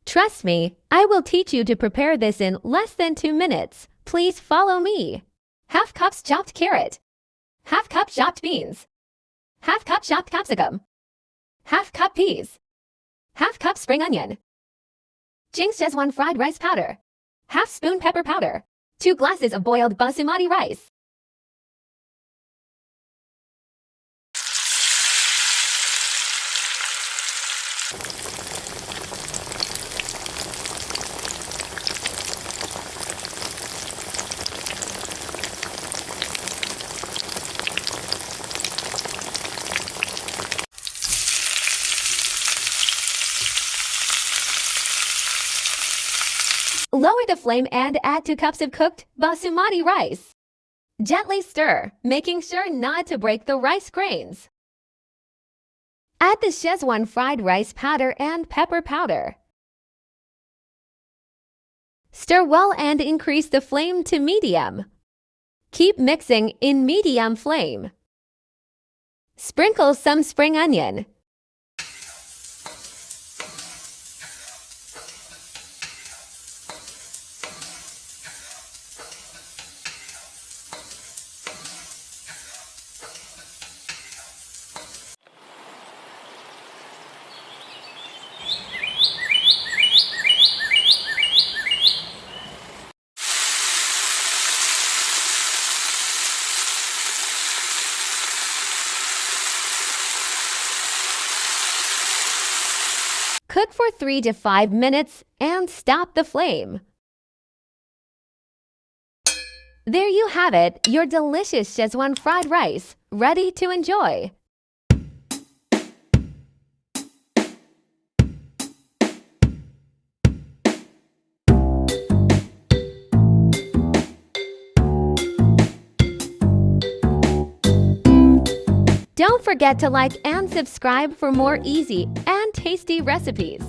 Trust me, I will teach you to prepare this in less than 2 minutes. Please follow me. Half cups chopped carrot. Half cup chopped beans. Half cup chopped capsicum. Half cup peas. Half cup spring onion. Ching Schezwan fried rice powder. Half spoon pepper powder. 2 glasses of boiled basmati rice. Lower the flame and add 2 cups of cooked basmati rice. Gently stir, making sure not to break the rice grains. Add the Schezwan fried rice powder and pepper powder. Stir well and increase the flame to medium. Keep mixing in medium flame. Sprinkle some spring onion. Cook for 3 to 5 minutes and stop the flame. There you have it, your delicious Schezwan fried rice, ready to enjoy. Don't forget to like and subscribe for more easy and tasty recipes.